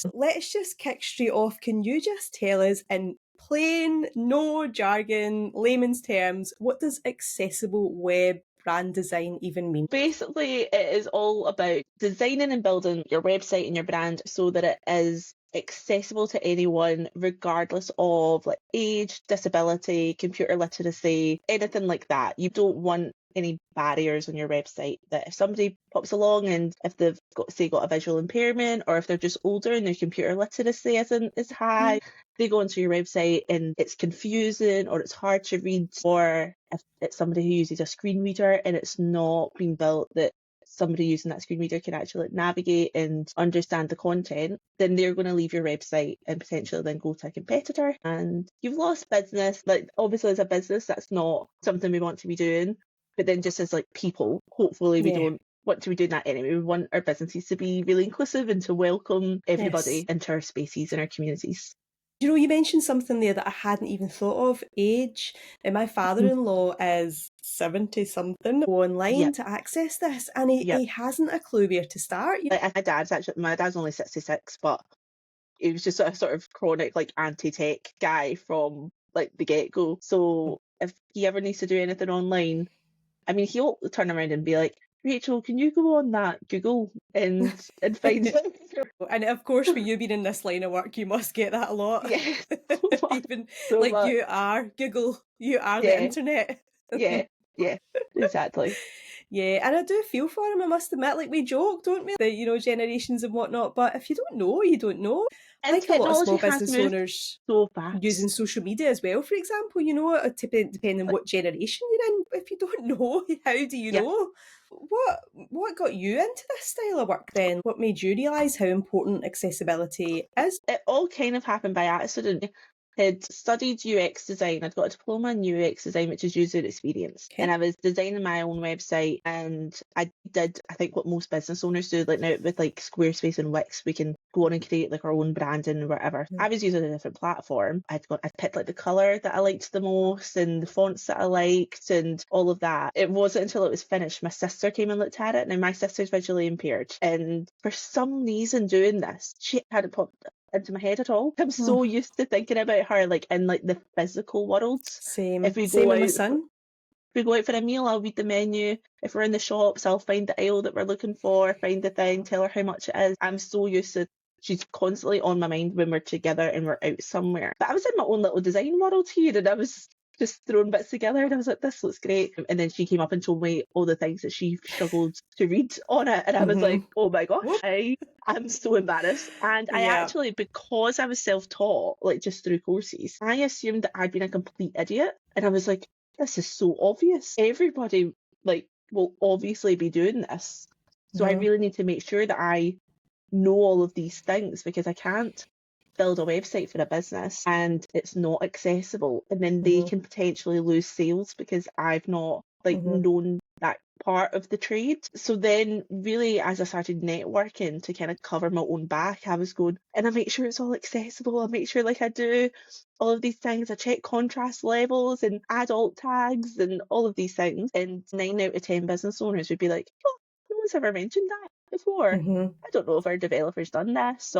course, let's just kick straight off. Can you just tell us in plain, no jargon, layman's terms, what does accessible web brand design even mean? Basically, it is all about designing and building your website and your brand so that it is accessible to anyone, regardless of like age, disability, computer literacy, anything like that. You don't want any barriers on your website, that if somebody pops along and if they've got a visual impairment, or if they're just older and their computer literacy isn't as high, they go onto your website and it's confusing or it's hard to read, or if it's somebody who uses a screen reader and it's not been built that somebody using that screen reader can actually navigate and understand the content, then they're going to leave your website and potentially then go to a competitor and you've lost business. Like, obviously as a business, that's not something we want to be doing. But then just as like people, hopefully we don't want to be doing that anyway. We want our businesses to be really inclusive and to welcome everybody into our spaces and our communities. You know, you mentioned something there that I hadn't even thought of, age. And my father-in-law is 70-something, go online to access this, and he hasn't a clue where to start. My dad's only 66, but he was just a sort of chronic like anti-tech guy from like the get-go. So if he ever needs to do anything online, I mean, he'll turn around and be like, Rachel, can you go on that Google and find it? And of course, with you being in this line of work, you must get that a lot. Yeah. Even so like much. you are Google, you are the internet. Yeah, exactly. Yeah, and I do feel for him, I must admit. Like, we joke, don't we, the generations and whatnot, but if you don't know, you don't know. And like a lot of small business has moved owners so fast. Using social media as well, for example, depending on what generation you're in. If you don't know, how do you know? What got you into this style of work then? What made you realise how important accessibility is? It all kind of happened by accident. Had studied UX design. I'd got a diploma in UX design, which is user experience. And I was designing my own website, and I think what most business owners do, like now with like Squarespace and Wix, we can go on and create like our own branding or whatever. I was using a different platform. I picked like the colour that I liked the most and the fonts that I liked and all of that. It wasn't until it was finished, my sister came and looked at it. Now my sister's visually impaired, and for some reason doing this, she hadn't popped into my head at all. I'm so used to thinking about her like in like the physical world. Same. If we Same go with out, my son. If we go out for a meal, I'll read the menu. If we're in the shops, I'll find the aisle that we're looking for, find the thing, tell her how much it is. I'm so used to she's constantly on my mind when we're together and we're out somewhere. But I was in my own little design world here, and I was just throwing bits together, and I was like, this looks great. And then she came up and told me all the things that she struggled to read on it, and I was like, oh my gosh, I'm so embarrassed. And I actually, because I was self-taught, like just through courses, I assumed that I'd been a complete idiot. And I was like, this is so obvious. Everybody like will obviously be doing this. So I really need to make sure that I know all of these things, because I can't build a website for a business and it's not accessible, and then they can potentially lose sales because I've not known that part of the trade. So then really, as I started networking to kind of cover my own back, I was going, and I make sure it's all accessible. I make sure like I do all of these things. I check contrast levels and add alt tags and all of these things. And 9 out of 10 business owners would be like, oh, no one's ever mentioned that before. I don't know if our developer's done this,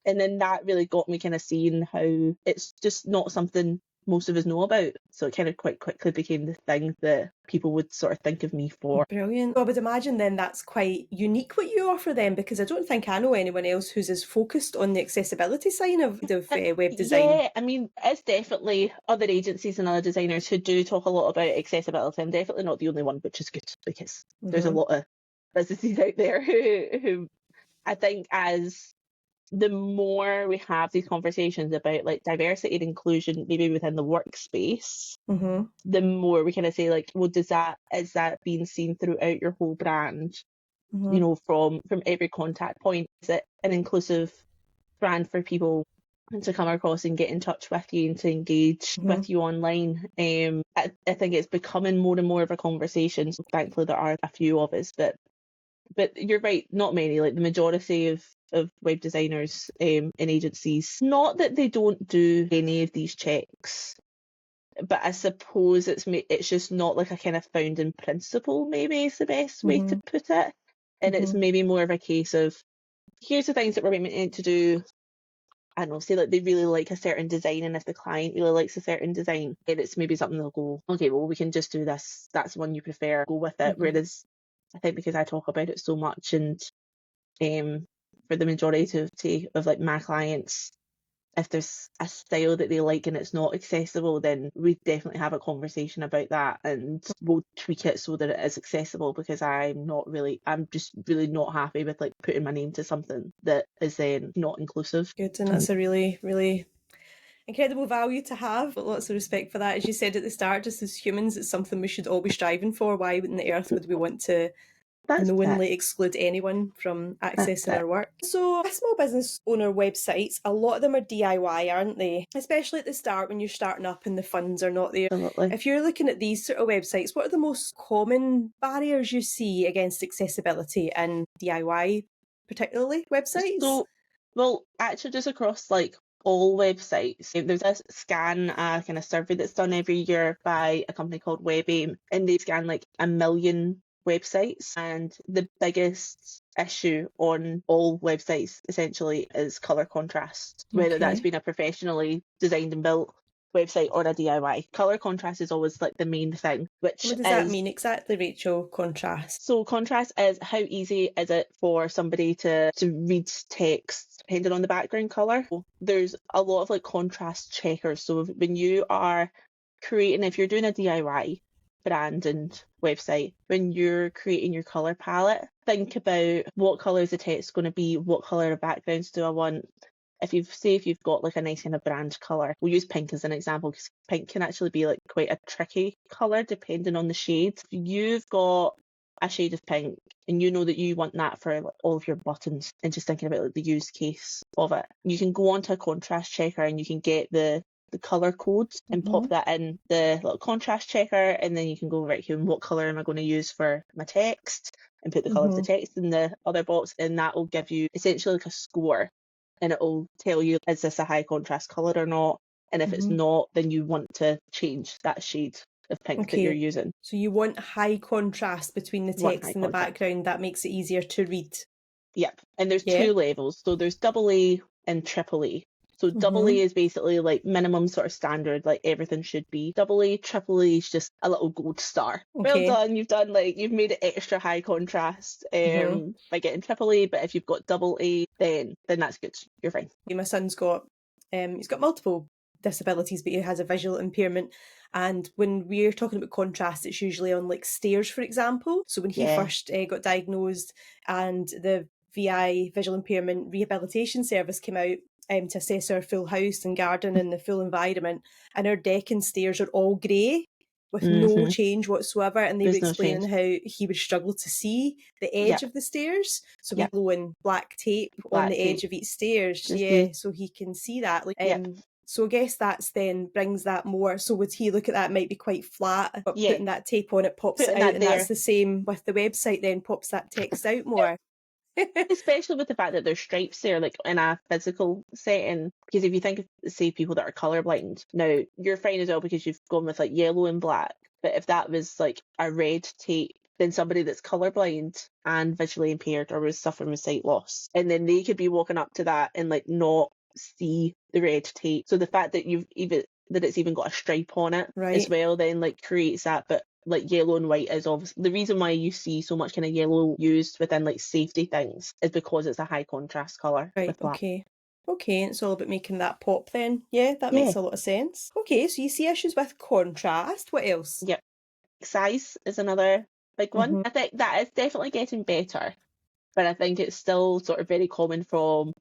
and then that really got me kind of seeing how it's just not something most of us know about. So it kind of quite quickly became the thing that people would sort of think of me for. Brilliant. I would imagine then that's quite unique what you offer then, because I don't think I know anyone else who's as focused on the accessibility side of web design. Yeah, I mean, it's definitely other agencies and other designers who do talk a lot about accessibility. I'm definitely not the only one, which is good, because there's a lot of businesses out there who I think, as the more we have these conversations about like diversity and inclusion, maybe within the workspace, the more we kind of say like, well, is that being seen throughout your whole brand? You know, from every contact point, is it an inclusive brand for people to come across and get in touch with you and to engage with you online? I think it's becoming more and more of a conversation. So thankfully there are a few of us, but you're right, not many. Like the majority of web designers and agencies, not that they don't do any of these checks, but I suppose it's just not like a kind of founding principle, maybe is the best way to put it. And it's maybe more of a case of here's the things that we're meant to do. I don't know, say like they really like a certain design, and if the client really likes a certain design, then it's maybe something they'll go, okay, well, we can just do this. That's the one you prefer, go with it. Whereas I think because I talk about it so much, and for the majority of like my clients, if there's a style that they like and it's not accessible, then we definitely have a conversation about that, and we'll tweak it so that it is accessible, because I'm just really not happy with like putting my name to something that is then not inclusive. Good, and that's a really, really incredible value to have. But lots of respect for that. As you said at the start, just as humans, it's something we should all be striving for. Why in the earth would we want to knowingly exclude anyone from accessing our work? So a small business owner websites, a lot of them are DIY, aren't they? Especially at the start when you're starting up and the funds are not there. Absolutely. If you're looking at these sort of websites, what are the most common barriers you see against accessibility in DIY, particularly websites? So, well, actually just across like all websites, there's a scan, kind of survey that's done every year by a company called WebAIM, and they scan like 1 million websites, and the biggest issue on all websites essentially is colour contrast, whether that's been a professionally designed and built website or a DIY. Colour contrast is always like the main thing. What does that mean exactly, Rachel, contrast? So contrast is how easy is it for somebody to read text depending on the background colour. There's a lot of like contrast checkers. So when you are creating, if you're doing a DIY brand and website, when you're creating your colour palette, think about what colour is the text going to be, what colour of backgrounds do I want. If you've got like a nice kind of brand colour, we'll use pink as an example, because pink can actually be like quite a tricky colour depending on the shade. If you've got a shade of pink and you know that you want that for like all of your buttons, and just thinking about like the use case of it, you can go onto a contrast checker and you can get the colour code and pop that in the little contrast checker, and then you can go, right here, what colour am I going to use for my text, and put the colour of the text in the other box, and that will give you essentially like a score, and it will tell you, is this a high contrast colour or not, and if it's not, then you want to change that shade of pink that you're using. So you want high contrast between the text and the background. That makes it easier to read. Yep, and there's 2 levels. So there's AA and AAA. So AA is basically like minimum sort of standard, like everything should be. AA, AAA is just a little gold star. Well done, you've made it extra high contrast by getting AAA, but if you've got AA, then that's good. You're fine. My son's got he's got multiple disabilities, but he has a visual impairment. And when we're talking about contrast, it's usually on like stairs, for example. So when he first got diagnosed and the VI visual impairment rehabilitation service came out to assess our full house and garden and the full environment, and our deck and stairs are all grey with no change whatsoever, and they were explaining how he would struggle to see the edge of the stairs, so we glue in black tape on the edge of each stairs so he can see that. So I guess that's then brings that more. So would he look at that, might be quite flat, but putting that tape on it pops it out, and that's the same with the website, then pops that text out more. Especially with the fact that there's stripes there, like in a physical setting. Because if you think of, say, people that are colourblind, now you're fine as well because you've gone with like yellow and black. But if that was like a red tape, then somebody that's colourblind and visually impaired or was suffering with sight loss, and then they could be walking up to that and like not see the red tape. So the fact that it's even got a stripe on it as well, then like creates that. But like yellow and white is obviously the reason why you see so much kind of yellow used within like safety things, is because it's a high contrast colour. Right, okay, it's all about making that pop then. Yeah, that makes a lot of sense. Okay, so you see issues with contrast. What else? Yep. Size is another big one. I think that is definitely getting better, but I think it's still sort of very common from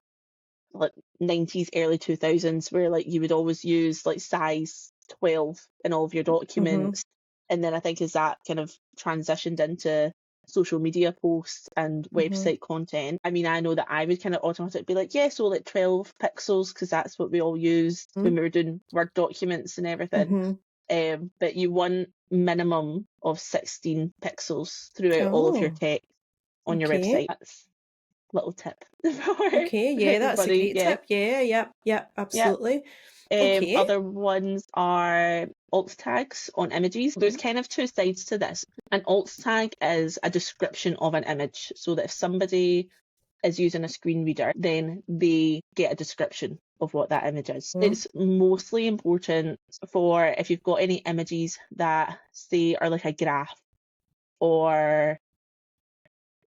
like 90s, early 2000s, where like you would always use like size 12 in all of your documents. And then I think as that kind of transitioned into social media posts and website content, I mean, I know that I would kind of automatically be like, so like 12 pixels, because that's what we all used when we were doing Word documents and everything. But you want minimum of 16 pixels throughout all of your text on your website. That's a little tip. That's a great tip. Yeah, absolutely. Other ones are alt tags on images. There's kind of 2 sides to this. An alt tag is a description of an image, so that if somebody is using a screen reader, then they get a description of what that image is. It's mostly important for if you've got any images that say are like a graph or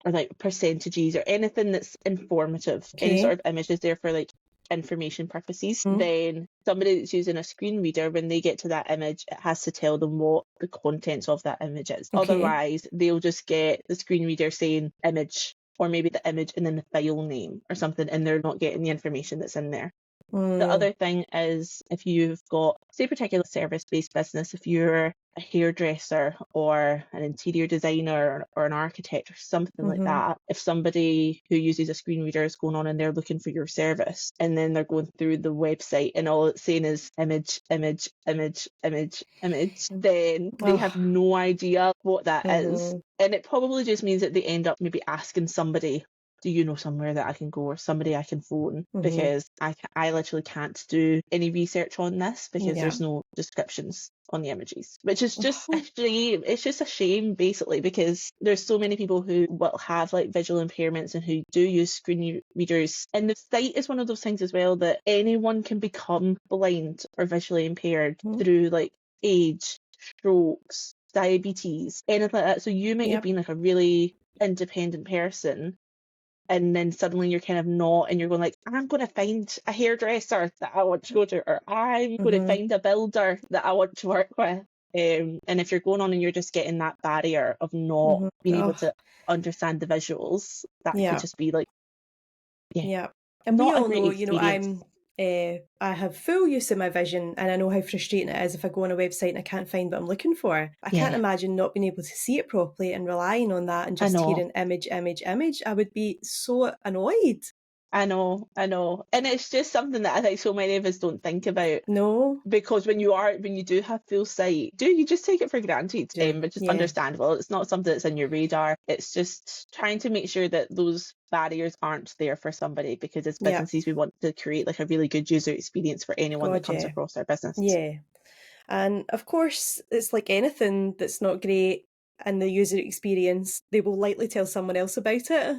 like percentages or anything that's informative, any sort of images there for like information purposes, then somebody that's using a screen reader, when they get to that image, it has to tell them what the contents of that image is. Otherwise, they'll just get the screen reader saying image, or maybe the image and then the file name or something, and they're not getting the information that's in there. The other thing is, if you've got, say, a particular service-based business, if you're a hairdresser or an interior designer or an architect or something like that, if somebody who uses a screen reader is going on and they're looking for your service, and then they're going through the website and all it's saying is image, image, image, image, image, then they have no idea what that is. And it probably just means that they end up maybe asking somebody, do you know somewhere that I can go or somebody I can phone? Because I literally can't do any research on this because there's no descriptions on the images, which is just a shame. It's just a shame, basically, because there's so many people who will have like visual impairments and who do use screen readers. And the sight is one of those things as well that anyone can become blind or visually impaired through like age, strokes, diabetes, anything like that. So you might have been like a really independent person, and then suddenly you're kind of not, and you're going like, I'm going to find a hairdresser that I want to go to, or I'm going to find a builder that I want to work with. And if you're going on and you're just getting that barrier of not being able to understand the visuals, that could just be like, and we not a all great know, experience. I have full use of my vision, and I know how frustrating it is if I go on a website and I can't find what I'm looking for. I can't imagine not being able to see it properly and relying on that and just hearing image, image, image. I would be so annoyed. I know. And it's just something that I think so many of us don't think about. No. Because when you do have full sight, you just take it for granted, which is understandable. It's not something that's in your radar. It's just trying to make sure that those barriers aren't there for somebody, because as businesses, we want to create like a really good user experience for anyone that comes across our business. Yeah. And of course, it's like anything that's not great in the user experience, they will likely tell someone else about it.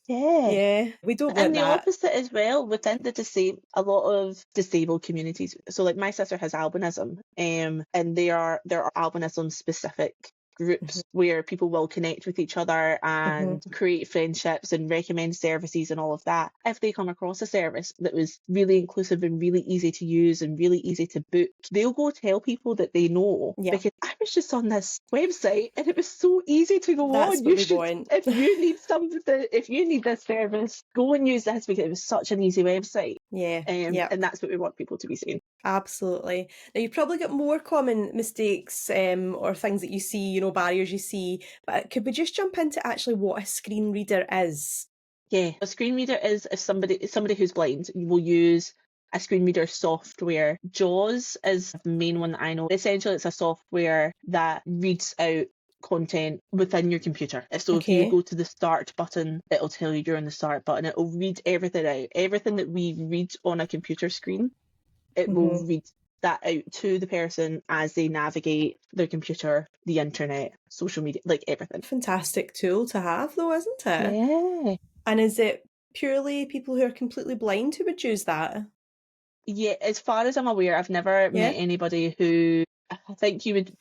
Yeah, we don't want and the that. opposite as well within a lot of disabled communities. So like my sister has albinism, and there are albinism specific groups where people will connect with each other and create friendships and recommend services and all of that. If they come across a service that was really inclusive and really easy to use and really easy to book, they'll go tell people that they know, because I was just on this website and it was so easy to go That's on. what we want. If you need something, if you need this service, go and use this, because it was such an easy website. And that's what we want people to be saying. Absolutely. Now, you've probably got more common mistakes or things that you see, barriers you see, but could we just jump into actually what a screen reader is? Yeah, a screen reader is if somebody who's blind will use a screen reader software. JAWS is the main one that I know. Essentially, it's a software that reads out content within your computer. So if you go to the start button, it'll tell you you're on the start button. It'll read everything out. Everything that we read on a computer screen, it will read that out to the person as they navigate their computer, the internet, social media, like everything. Fantastic tool to have though, isn't it? Yeah. And is it purely people who are completely blind who would use that? Yeah, as far as I'm aware, I've never met anybody who, I think you would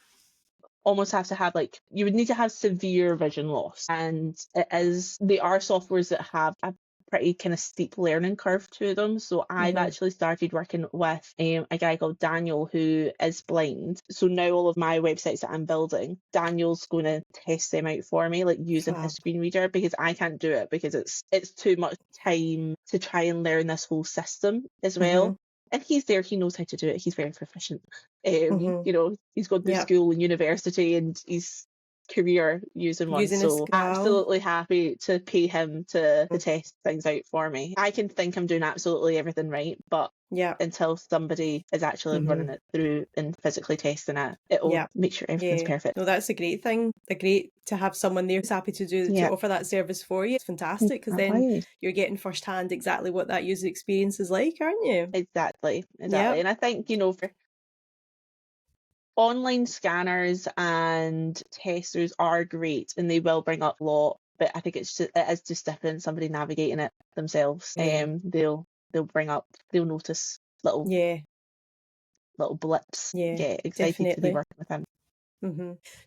almost have to have you would need to have severe vision loss. And they are softwares that have a pretty kind of steep learning curve to them. So I've actually started working with a guy called Daniel who is blind. So now all of my websites that I'm building, Daniel's going to test them out for me, like using his screen reader, because I can't do it because it's too much time to try and learn this whole system as well. And he's there, he knows how to do it, he's very proficient. He's gone through school and university and he's career using one, so absolutely happy to pay him to test things out for me. I can think I'm doing absolutely everything right, but until somebody is actually running it through and physically testing it, it'll make sure everything's perfect. No, that's a great thing. Great to have someone there who's happy to offer that service for you. It's fantastic, because then you're getting firsthand exactly what that user experience is like, aren't you? Exactly. And I think, for online scanners and testers are great, and they will bring up a lot but I think it is just different. Somebody navigating it themselves, they'll notice little blips. Yeah, excited to be working with him.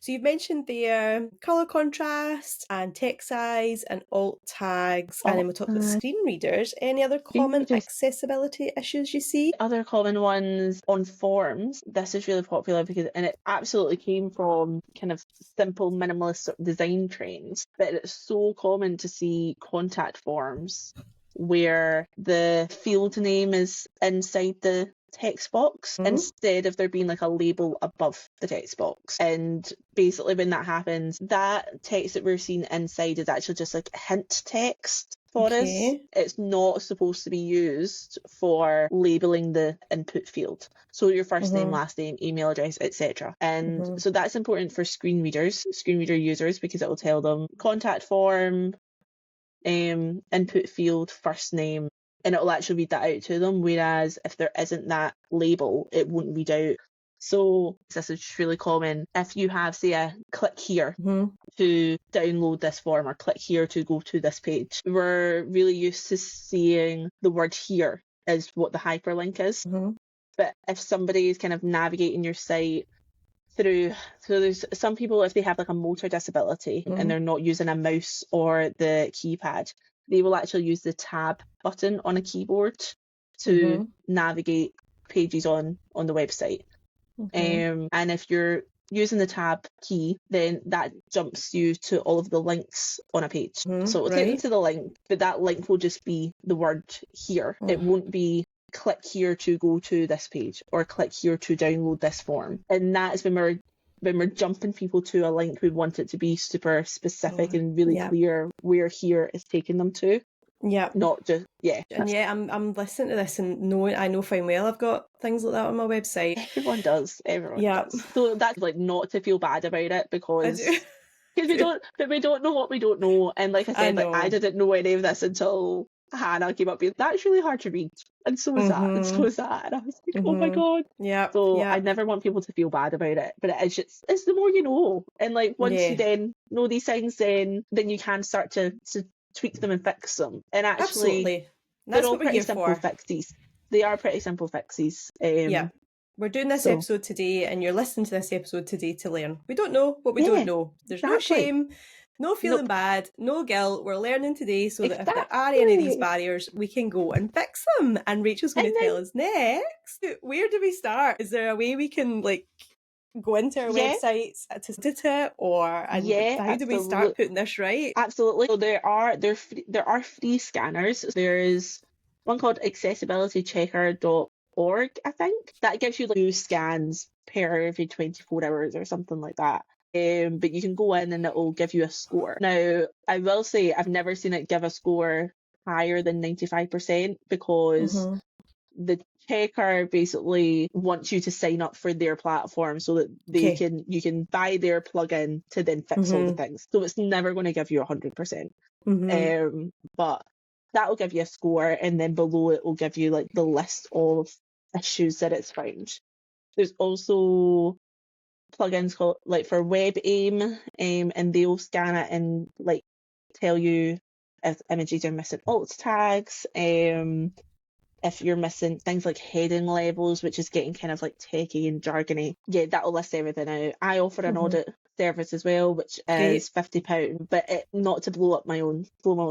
So you've mentioned there colour contrast and text size and alt tags, and then we talked about screen readers. Any other common accessibility issues you see? Other common ones on forms. This is really popular and it absolutely came from kind of simple minimalist sort of design trends, but it's so common to see contact forms where the field name is inside the text box instead of there being like a label above the text box. And basically when that happens, that text that we're seeing inside is actually just like hint text for us. It's not supposed to be used for labeling the input field. So your first name, last name, email address, etc. And so that's important for screen reader users, because it will tell them contact form, input field, first name, and it will actually read that out to them, whereas if there isn't that label, it won't read out. So this is just really common. If you have, say, a click here to download this form or click here to go to this page, we're really used to seeing the word here as what the hyperlink is. But if somebody is kind of navigating your site so there's some people, if they have like a motor disability and they're not using a mouse or the keypad, they will actually use the tab button on a keyboard to navigate pages on the website. And if you're using the tab key, then that jumps you to all of the links on a page. So it will take you to the link, but that link will just be the word here. It won't be click here to go to this page or click here to download this form. And that's when we're jumping people to a link, we want it to be super specific and really clear where here is taking them to. Not just And I'm listening to this and I know fine well I've got things like that on my website. Everyone does. So that's like not to feel bad about it, because we don't know what we don't know. And like I said, I didn't know any of this until Hannah came up with that's really hard to read, and so is that, and so is that, and I was like, oh my god. I never want people to feel bad about it, but it's the more you know, and like once you then know these things, then you can start to tweak them and fix them. And actually that's they're all what we're pretty here simple for. Fixes. They are pretty simple fixes. We're doing this episode today, and you're listening to this episode today to learn. We don't know what we don't know. There's no shame, no feeling bad, no guilt. We're learning today so that if there are any of these barriers, we can go and fix them. And Rachel's going to tell us next. Where do we start? Is there a way we can go into our websites to edit it, how do we start putting this right? Absolutely. So there are free scanners. There's one called accessibilitychecker.org, I think. That gives you 2 scans per every 24 hours or something like that. But you can go in and it will give you a score. Now, I will say I've never seen it give a score higher than 95%, because the checker basically wants you to sign up for their platform so that you can buy their plugin to then fix all the things. So it's never going to give you 100%. But that will give you a score, and then below it will give you like the list of issues that it's found. There's also plugins called for WebAIM, and they'll scan it and tell you if images are missing alt tags, if you're missing things like heading levels, which is getting kind of techie and jargony. That will list everything out. I offer an audit service as well, which is £50, but not to blow my own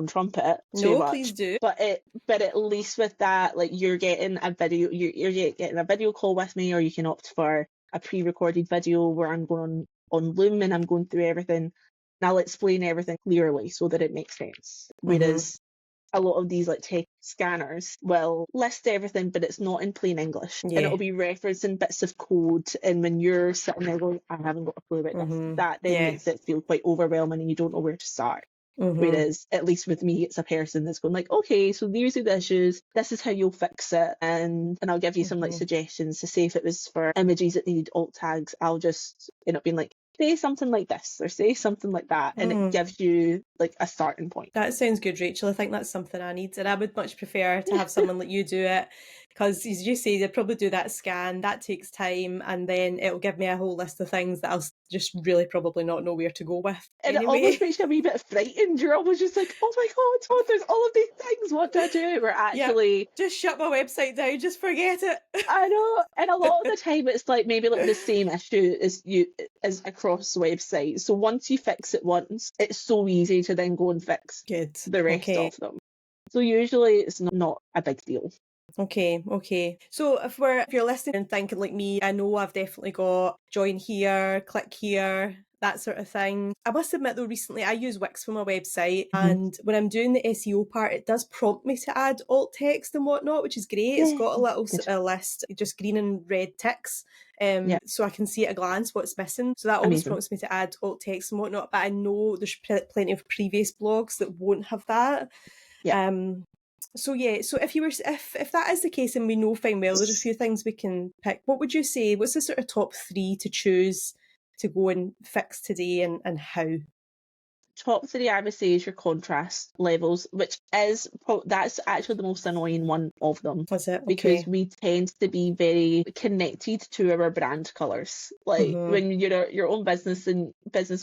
trumpet too much. Please do. But at least with that, you're getting a video, you're getting a video call with me, or you can opt for a pre-recorded video where I'm going on Loom and I'm going through everything, and I'll explain everything clearly so that it makes sense. Whereas a lot of these tech scanners will list everything, but it's not in plain English, and it'll be referencing bits of code. And when you're sitting there going, I haven't got a clue about this, that then makes it feel quite overwhelming, and you don't know where to start. Whereas, at least with me, it's a person that's going okay, so these are the issues, this is how you'll fix it, and I'll give you some suggestions. To say if it was for images that need alt tags, I'll just end up being say something like this or say something like that, and it gives you a starting point. That sounds good, Rachel. I think that's something I need, and I would much prefer to have someone like you do it, because as you say, they probably do that scan, that takes time, and then it'll give me a whole list of things that I'll just really probably not know where to go with And it anyway. almost makes you a wee bit frightened. You're almost just like, oh my God, there's all of these things. What do I do? We're actually... Just shut my website down, just forget it. I know. And a lot of the time it's like maybe like the same issue as across websites. So once you fix it once, it's so easy to then go and fix the rest of them. So usually it's not a big deal. Okay. So if you're listening and thinking like me, I know I've definitely got join here, click here, that sort of thing. I must admit though, recently I use Wix for my website, and when I'm doing the SEO part, it does prompt me to add alt text and whatnot, which is great. It's got a little list, just green and red ticks. So I can see at a glance what's missing. So that always prompts me to add alt text and whatnot. But I know there's plenty of previous blogs that won't have that. So if you were if that is the case, and we know fine well there's a few things we can pick, what would you say? What's the sort of top 3 to choose to go and fix today, and how? Top 3 I would say is your contrast levels, which is that's actually the most annoying one of them. Was it? Okay. Because we tend to be very connected to our brand colours. Like when you're your own business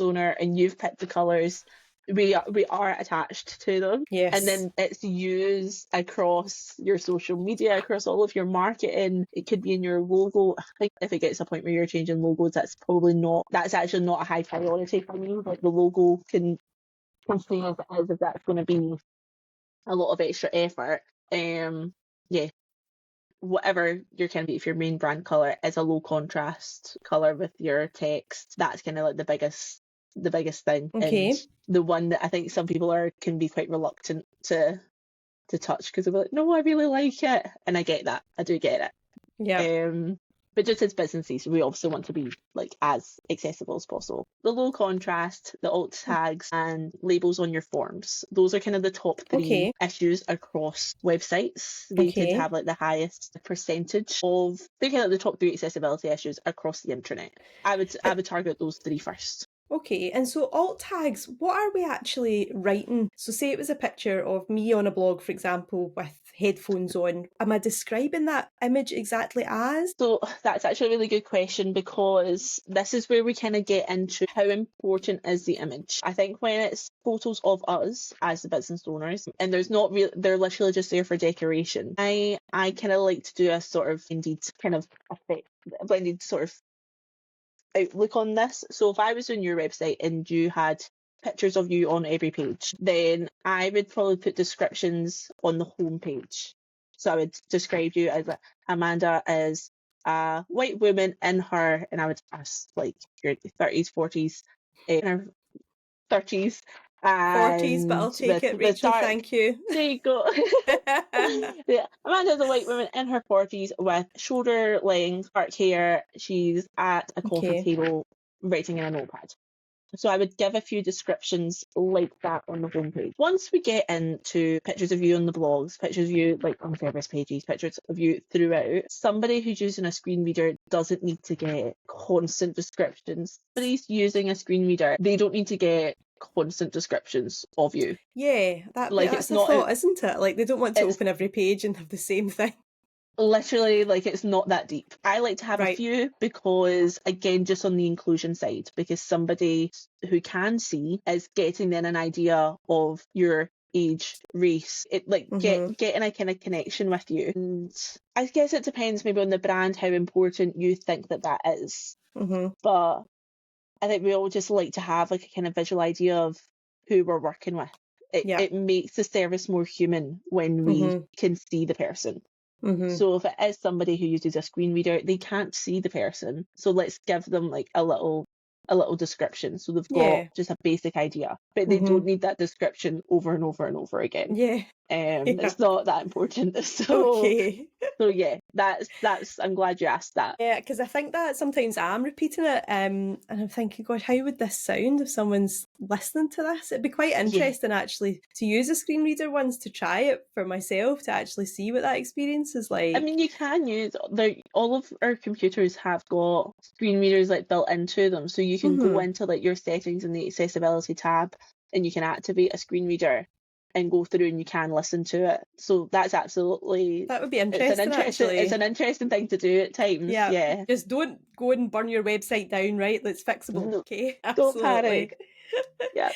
owner and you've picked the colours, we are attached to them. Yes. And then it's used across your social media, across all of your marketing. It could be in your logo. I think if it gets to a point where you're changing logos, that's actually not a high priority for me. Like the logo can stay as it is if that's going to be a lot of extra effort. Whatever you're kind of, if your main brand colour is a low contrast colour with your text, that's kind of like the biggest thing. Okay. And the one that I think some people can be quite reluctant to touch because they're like, no, I really like it. And I get that. I do get it. Yeah. But just as businesses, we obviously want to be like as accessible as possible. The low contrast, the alt tags, and labels on your forms. Those are kind of the top 3 issues across websites. They tend to have like the highest percentage of. They're kind of the top 3 accessibility issues across the internet. I would target those 3 first. Okay, and so alt tags, what are we actually writing? So say it was a picture of me on a blog, for example, with headphones on. Am I describing that image exactly as? So that's actually a really good question, because this is where we kind of get into how important is the image. I think when it's photos of us as the business owners, and they're literally just there for decoration, I kind of like to do a sort of blended sort of outlook on this. So if I was on your website and you had pictures of you on every page, then I would probably put descriptions on the home page. So I would describe you as Amanda is a white woman in her, and I would ask like your 30s, 40s, in her 30s. 40s, but I'll take it, Rachel, thank you. There you go. Amanda's a white woman in her 40s with shoulder length, dark hair. She's at a coffee table writing in a notepad. So I would give a few descriptions like that on the homepage. Once we get into pictures of you on the blogs, pictures of you like on service pages, pictures of you throughout, somebody who's using a screen reader doesn't need to get constant descriptions. Somebody's using a screen reader, they don't need to get constant descriptions of you. Yeah, that's the thought, isn't it? Like they don't want to open every page and have the same thing. Literally, like it's not that deep. I like to have a few because, again, just on the inclusion side, because somebody who can see is getting then an idea of your age, race, getting a kind of connection with you. And I guess it depends maybe on the brand how important you think that is. But I think we all just like to have like a kind of visual idea of who we're working with. It makes the service more human when we can see the person. So if it is somebody who uses a screen reader, they can't see the person. So let's give them like a little description, so they've got just a basic idea, but they don't need that description over and over and over again. It's not that important. So yeah, that's I'm glad you asked that. Yeah, because I think that sometimes I'm repeating it, and I'm thinking, God, how would this sound if someone's listening to this? It'd be quite interesting actually to use a screen reader once, to try it for myself, to actually see what that experience is like. I mean, you can use all of our computers have got screen readers like built into them, so you can go into like your settings in the accessibility tab and you can activate a screen reader. and go through and you can listen to it. So that's absolutely, That would be it's interesting, actually. an interesting thing to do at times. Yeah. Just don't go and burn your website down, right? It's fixable. No, Okay. don't Absolutely. panic. Yeah.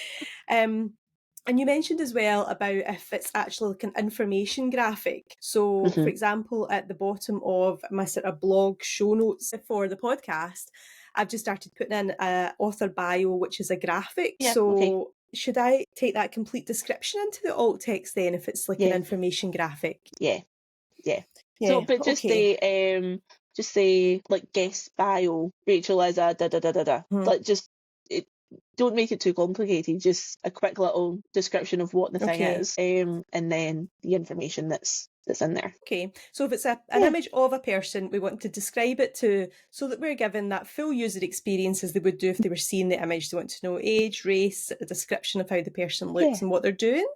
And you mentioned as well about if it's actually like an information graphic. So, for example, at the bottom of my sort of blog show notes for the podcast, I've just started putting in an author bio, which is a graphic. Yeah, so okay. should I take that complete description into the alt text then if it's like an information graphic? Yeah. Yeah. So, but just say like guest bio, Rachel is a da da da da da. Like just don't make it too complicated. Just a quick little description of what the thing is, and then the information that's in there. Okay, so if it's an image of a person, we want to describe it so that we're given that full user experience as they would do if they were seeing the image. They want to know age, race, a description of how the person looks and what they're doing.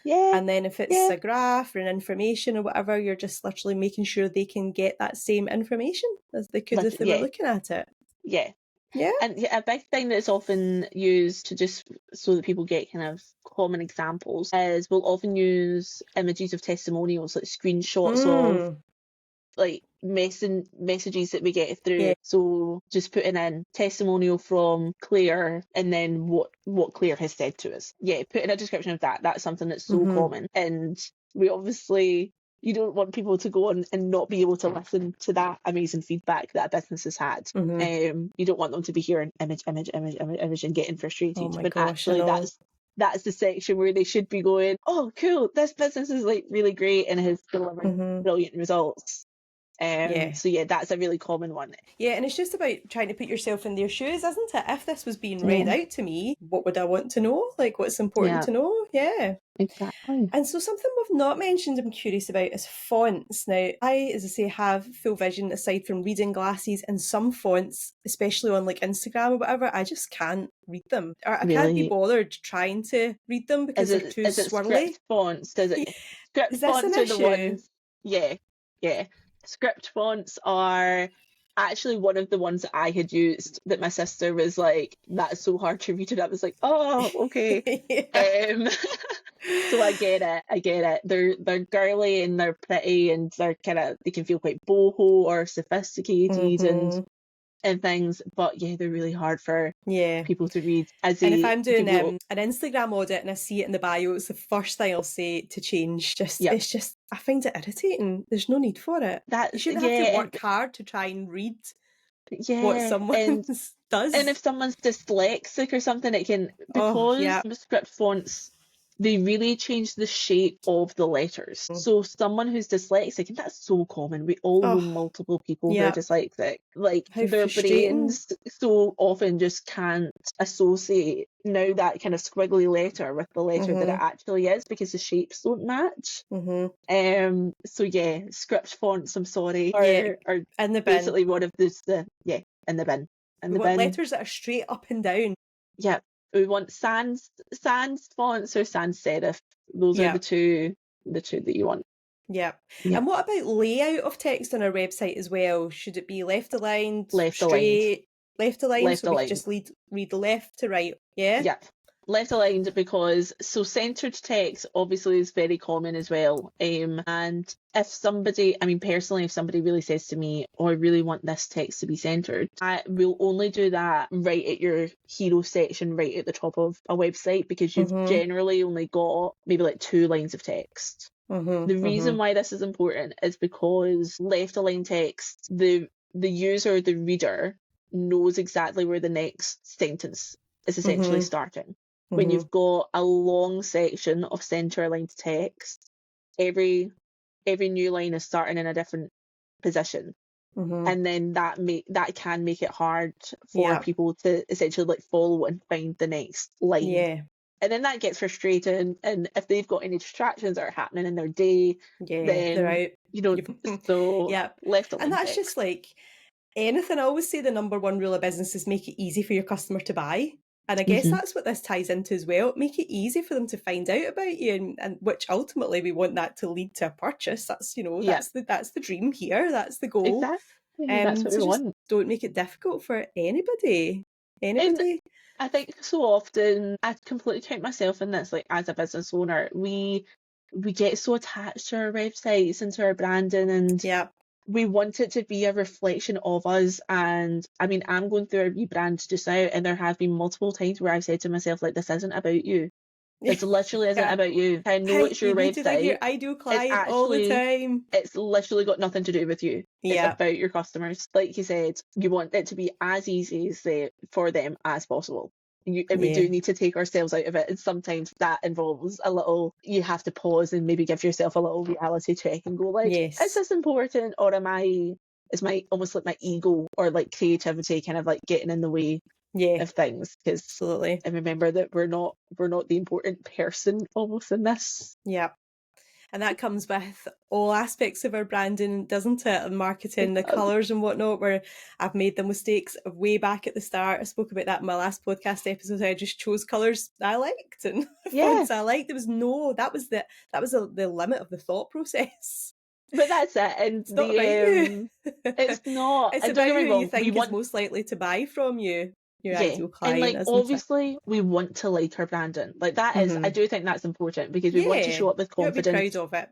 Yeah. And then if it's a graph or an information or whatever, you're just literally making sure they can get that same information as they could if they were looking at it. Yeah. Yeah. And a big thing that's often used to just so that people get kind of common examples is we'll often use images of testimonials, like screenshots of like messages that we get through. Yeah. So just putting in testimonial from Claire and then what Claire has said to us. Yeah, put in a description of that. That's something that's so common. And we obviously, you don't want people to go on and not be able to listen to that amazing feedback that a business has had. You don't want them to be hearing image and getting frustrated. Oh my but gosh, actually that's the section where they should be going, oh cool, this business is like really great and has delivered brilliant results. So yeah, that's a really common one. Yeah, and it's just about trying to put yourself in their shoes, isn't it? If this was being read out to me, what would I want to know? Like, what's important to know? Yeah. Exactly. And so something we've not mentioned I'm curious about is fonts. Now, I, as I say, have full vision aside from reading glasses, and some fonts, especially on like Instagram or whatever, I just can't read them. Or I can't be bothered trying to read them because they're too swirly. Script fonts? Script fonts are the ones. Yeah. Script fonts are actually one of the ones that I had used that my sister was like, that's so hard to read, and I was like, oh, okay. So I get it. They're girly and they're pretty and they're they can feel quite boho or sophisticated and things, but yeah, they're really hard for people to read. And if I'm doing an Instagram audit and I see it in the bio, it's the first thing I'll say to change. It's just, I find it irritating. There's no need for it. You shouldn't have to work hard to try and read what someone does. And if someone's dyslexic or something, it can, because script fonts, they really change the shape of the letters. So someone who's dyslexic, and that's so common, we all know multiple people who are dyslexic, like their brains so often just can't associate now that kind of squiggly letter with the letter that it actually is, because the shapes don't match. So yeah, script fonts, I'm sorry, are in the bin. Basically one of in the bin. We want letters that are straight up and down. Yeah. We want sans fonts or sans serif. Those are the two that you want. Yeah. And what about layout of text on our website as well? Should it be left aligned, straight, left aligned, so we can just read left to right? Yeah. Left aligned, because centered text obviously is very common as well. And if somebody, personally, if somebody really says to me, oh, I really want this text to be centered, I will only do that right at your hero section, right at the top of a website, because you've generally only got maybe like 2 lines of text. The reason why this is important is because left aligned text, the user, the reader, knows exactly where the next sentence is essentially starting. When you've got a long section of center aligned text, every new line is starting in a different position, and then that can make it hard for people to essentially like follow and find the next line. And then that gets frustrating, and if they've got any distractions that are happening in their day, then they're out. Left aligned and that's text. Just like anything. I always say the number one rule of business is make it easy for your customer to buy. And I guess that's what this ties into as well. Make it easy for them to find out about you, and which ultimately we want that to lead to a purchase. That's that's the dream here. That's the goal. Exactly. That's what we want. Don't make it difficult for anybody. And I think so often I completely count myself in this, like as a business owner, we get so attached to our websites and to our branding, and Yeah. we want it to be a reflection of us. And I mean, I'm going through a rebrand just now, and there have been multiple times where I've said to myself, like, this isn't about you. This literally isn't Yeah. about you. I know Hey, it's you your need to think your website. ideal It's client all the actually, time. it's literally got nothing to do with you. It's Yeah. about your customers. Like you said, you want it to be as easy as for them as possible. And we do Yeah. need to take ourselves out of it. And sometimes that involves a little, you have to pause and maybe give yourself a little reality check and go like, is Yes. this important, or is my almost like my ego or like creativity kind of like getting in the way Yeah. of things? Because Absolutely. and remember that we're not the important person almost in this. Yeah. And that comes with all aspects of our branding, doesn't it? And marketing, the colours and whatnot, where I've made the mistakes way back at the start. I spoke about that in my last podcast episode. I just chose colours I liked and fonts I liked. There was that was the limit of the thought process. But that's it. And it's not about you. It's not. It's And about don't get who me wrong, you think is most likely to buy from you. Your ideal client, and like isn't obviously we want to like our branding. Like that is, I do think that's important because we want to show up with you want to be confidence. proud of it.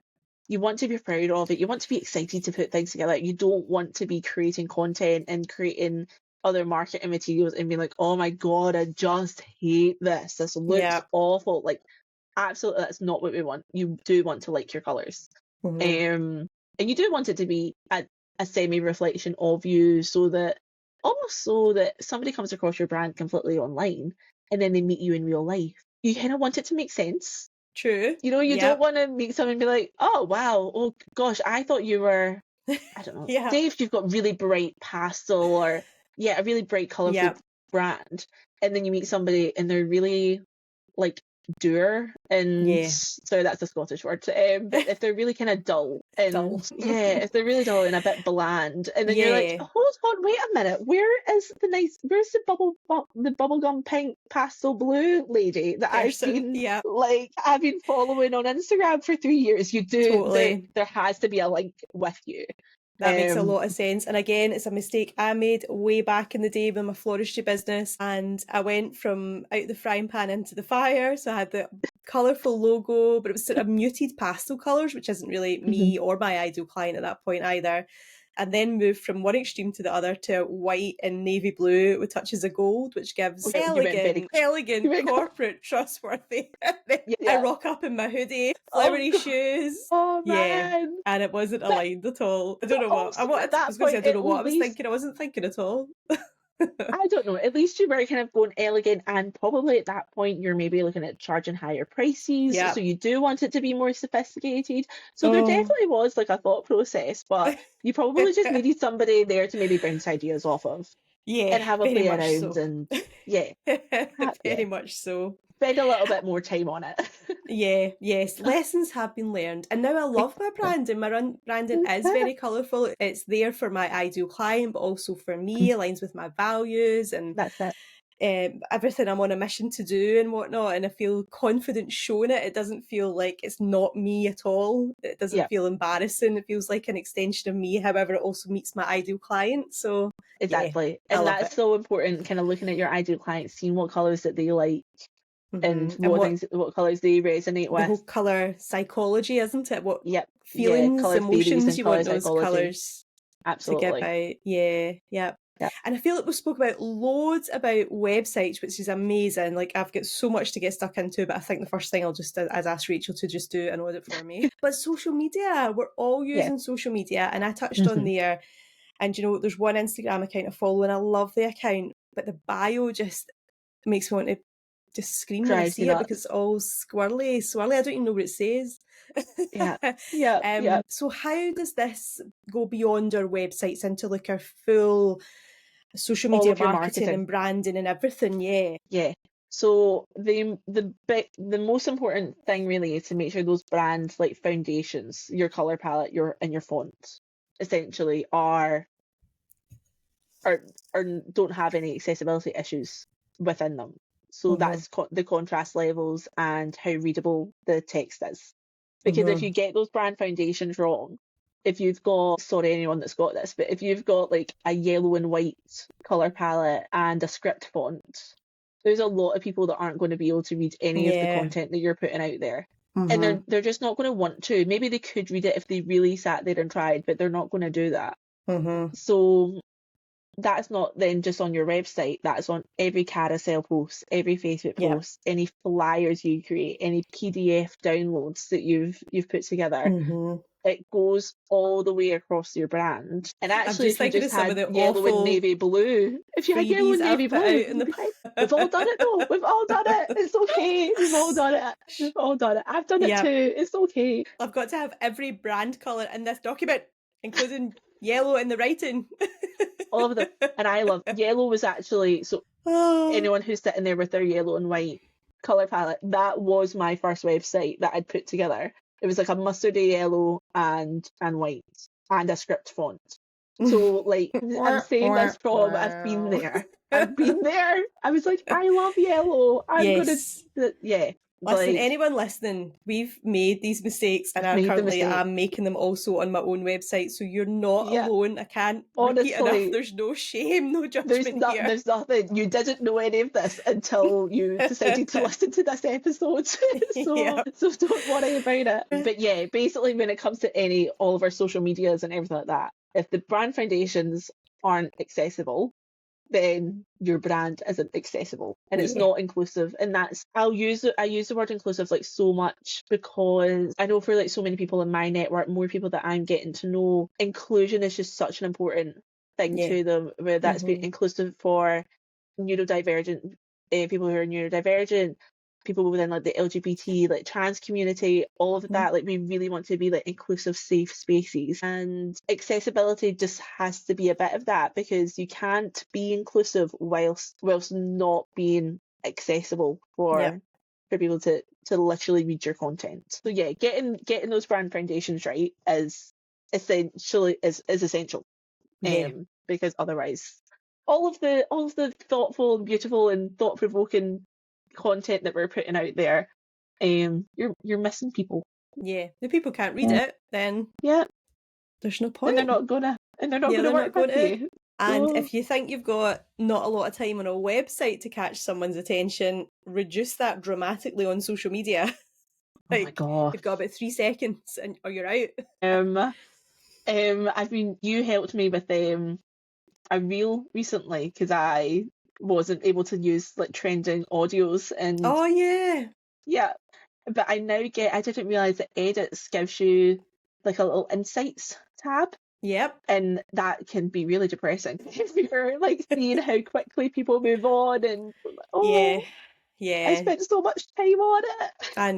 You want to be proud of it. You want to be excited to put things together. You don't want to be creating content and creating other marketing materials and being like, oh my God, I just hate this. This looks awful. Like, absolutely, that's not what we want. You do want to like your colours. And you do want it to be a semi-reflection of you, so that somebody comes across your brand completely online and then they meet you in real life. You kind of want it to make sense. True. You know, you don't want to meet someone and be like, oh, wow, oh gosh, I thought you were, I don't know, Dave, you've got really bright pastel or, a really bright, colourful brand. And then you meet somebody and they're really, like, dour, and sorry, that's a Scottish word, but if they're really kind of dull and if they're really dull and a bit bland, and then you're like, hold on, wait a minute, where's the bubblegum pink pastel blue lady that I've been following on Instagram for 3 years? You do totally. There has to be a link with you. That makes a lot of sense. And again, it's a mistake I made way back in the day with my floristry business. And I went from out the frying pan into the fire. So I had the colourful logo, but it was sort of muted pastel colours, which isn't really me or my ideal client at that point either. And then moved from one extreme to the other to white and navy blue with touches of gold, which gives elegant, corporate, trustworthy. I rock up in my hoodie, flowery shoes. Oh man! And it wasn't aligned at all. I don't know what. I was going to say I don't know what I was thinking. I wasn't thinking at all. I don't know. At least you were kind of going elegant, and probably at that point you're maybe looking at charging higher prices. So you do want it to be more sophisticated. So there definitely was like a thought process, but you probably just needed somebody there to maybe bounce ideas off of. And have a play around and very much so. Spend a little bit more time on it. Lessons have been learned, and now I love my branding. My branding is very colourful. It's there for my ideal client, but also for me, aligns with my values, and that's it. Everything I'm on a mission to do and whatnot, and I feel confident showing it. It doesn't feel like it's not me at all. It doesn't feel embarrassing. It feels like an extension of me. However, it also meets my ideal client. So exactly, and that's so important. Kind of looking at your ideal client, seeing what colours that they like. And what colours they resonate with. The whole colour psychology, isn't it? What feelings, emotions you want those colours to give out. And I feel like we spoke about loads about websites, which is amazing. Like, I've got so much to get stuck into, but I think the first thing I'll just ask Rachel to just do an audit for me. But social media, we're all using social media, and I touched on there. And you know, there's one Instagram account I follow, and I love the account, but the bio just makes me want to just scream when I see it because it's all swirly. I don't even know what it says. So how does this go beyond our websites into like our full social media marketing and branding and everything? So the most important thing really is to make sure those brands like foundations, your color palette, your fonts essentially are don't have any accessibility issues within them. So that's the contrast levels and how readable the text is. Because if you get those brand foundations wrong, if you've got, sorry anyone that's got this, but if you've got like a yellow and white colour palette and a script font, there's a lot of people that aren't going to be able to read any of the Yeah. content that you're putting out there. And Mhm. they're just not going to want to. Maybe they could read it if they really sat there and tried, but they're not going to do that. Mhm. So that's not then just on your website, that's on every carousel post, every Facebook Yeah. post, any flyers you create, any PDF downloads that you've put together. Mhm. It goes all the way across your brand. And I'm actually, just if you thinking just of some of had the yellow and awful navy blue, if you had yellow freebies and I've navy put out blue, in the you'd be fine. We've all done it though. We've all done it. It's okay. We've all done it. We've all done it. I've done it Yeah. too. It's okay. I've got to have every brand colour in this document, including yellow in the writing. All of them. And I love yellow was actually so Oh. anyone who's sitting there with their yellow and white colour palette, that was my first website that I'd put together. It was like a mustardy yellow and white and a script font. So like I'm saying this from I've been there. I've been there. I was like, I love yellow. I'm Yes. gonna Listen, like anyone listening, we've made these mistakes and I've I made the currently mistake. am making them also on my own website. So you're not Yeah. alone. I can't repeat enough. Honestly, There's no shame, no there's judgment here. there's nothing. You didn't know any of this until you decided to listen to this episode. Yeah. So don't worry about it. But yeah, basically when it comes to all of our social medias and everything like that, if the brand foundations aren't accessible, then your brand isn't accessible and it's Yeah. not inclusive. And that's I use the word inclusive like so much because I know for like so many people in my network, more people that I'm getting to know, inclusion is just such an important thing Yeah. to them, where that's being inclusive for neurodivergent people who are neurodivergent, people within like the LGBT, like trans community, all of that. Like we really want to be like inclusive, safe spaces, and accessibility just has to be a bit of that, because you can't be inclusive whilst not being accessible for people to literally read your content. So yeah, getting those brand foundations right is essential. Because otherwise all of the thoughtful and beautiful and thought-provoking content that we're putting out there, you're missing people. Yeah. The people can't read it, then there's no point. And they're not gonna work with you. And if you think you've got not a lot of time on a website to catch someone's attention, reduce that dramatically on social media. Oh my God. You've got about 3 seconds or you're out. You helped me with a reel recently because I wasn't able to use like trending audios, and oh yeah, but I didn't realise that edits gives you like a little insights tab. Yep. And that can be really depressing if you're like seeing how quickly people move on and yeah. I spent so much time on it. I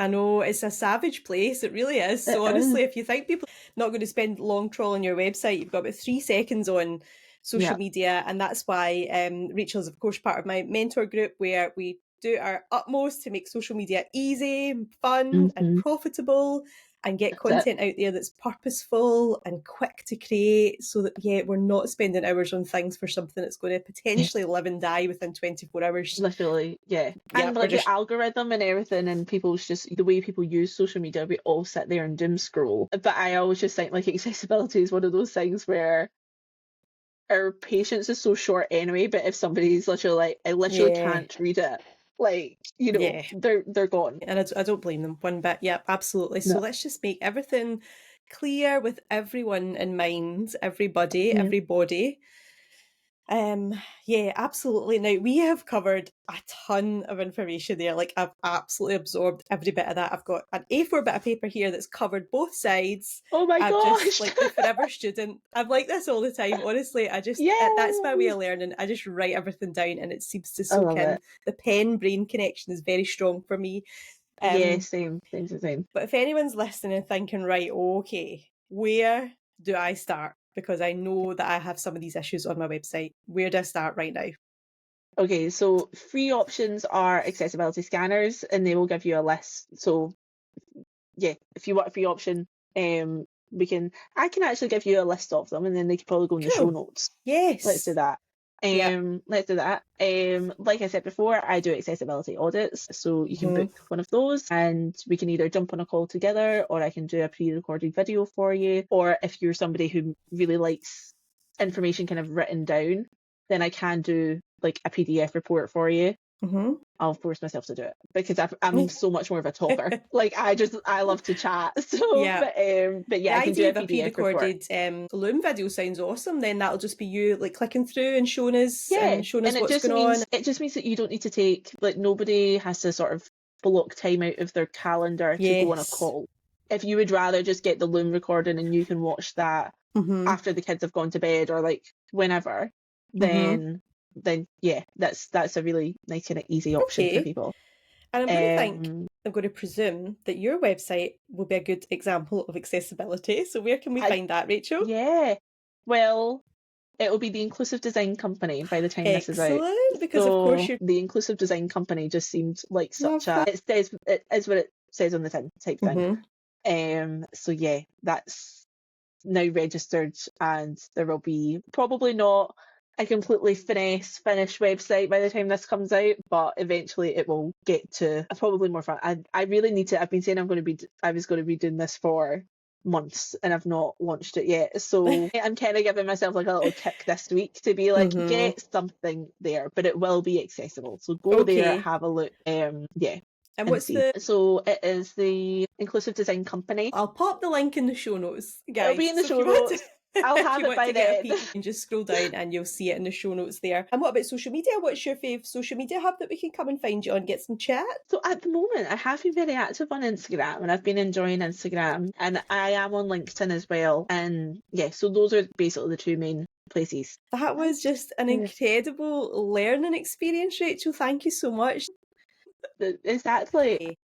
know. It's a savage place. It really is. So honestly, if you think people are not going to spend long trawling your website, you've got about 3 seconds on social media. And that's why Rachel's, of course, part of my mentor group, where we do our utmost to make social media easy, fun and profitable, and get content out there that's purposeful and quick to create, so that we're not spending hours on things for something that's going to potentially live and die within 24 hours. Literally, and like the algorithm and everything, and people's just the way people use social media, we all sit there and doom scroll. But I always just think like accessibility is one of those things where our patience is so short anyway, but if somebody's literally like, I literally can't read it, like, they're gone. And I don't blame them one bit. Yep, absolutely. So let's just make everything clear with everyone in mind, everybody. Absolutely. Now, we have covered a ton of information there. Like, I've absolutely absorbed every bit of that. I've got an A4 bit of paper here that's covered both sides. Oh my gosh! Just like the forever student. I'm like this all the time. Honestly, that's my way of learning. I just write everything down and it seems to soak in. The pen-brain connection is very strong for me. Same. But if anyone's listening and thinking, right, okay, where do I start? Because I know that I have some of these issues on my website. Where do I start right now? Okay, so free options are accessibility scanners, and they will give you a list. So if you want a free option, I can actually give you a list of them, and then they could probably go in the show notes. Yes. Let's do that. Let's do that. Like I said before, I do accessibility audits, so you can book one of those and we can either jump on a call together, or I can do a pre-recorded video for you, or if you're somebody who really likes information kind of written down, then I can do like a PDF report for you, Mm-hmm. I'll force myself to do it because I'm so much more of a talker. Like I love to chat. So, Yeah. but yeah, The I can do idea a of a PDF report. pre-recorded Loom video sounds awesome. Then that'll just be you like clicking through and showing us Yeah, what's going on. it just means that you don't need to take, like, nobody has to sort of block time out of their calendar to go on a Yes. call. If you would rather just get the Loom recording and you can watch that Mm-hmm. after the kids have gone to bed or like whenever, Mm-hmm. then yeah, that's a really nice kind of easy option for Okay. people. And I'm going to presume that your website will be a good example of accessibility. So where can we find that, Rachel? Yeah, well, it'll be the Inclusive Design Company by the time this is out. Excellent, because So of course you're... the Inclusive Design Company just seemed like Love such a, that. it is what it says on the tin type thing. Mm-hmm. So yeah, that's now registered, and there will be probably not a completely finished website by the time this comes out, but eventually it will get to a probably more fun. I really need to. I've been saying I was going to be doing this for months and I've not launched it yet, so I'm kind of giving myself like a little kick this week to be like, Mm-hmm. get something there, but it will be accessible, so go there, have a look. Yeah. And what's see. So it is the Inclusive Design Company. I'll pop the link in the show notes, guys. It'll be in the show notes. I'll have it by then. You can just scroll down and you'll see it in the show notes there. And what about social media? What's your fave social media hub that we can come and find you on, get some chat? So at the moment, I have been very active on Instagram and I've been enjoying Instagram, and I am on LinkedIn as well. And yeah, so those are basically the two main places. That was just an incredible learning experience, Rachel. Thank you so much. Exactly.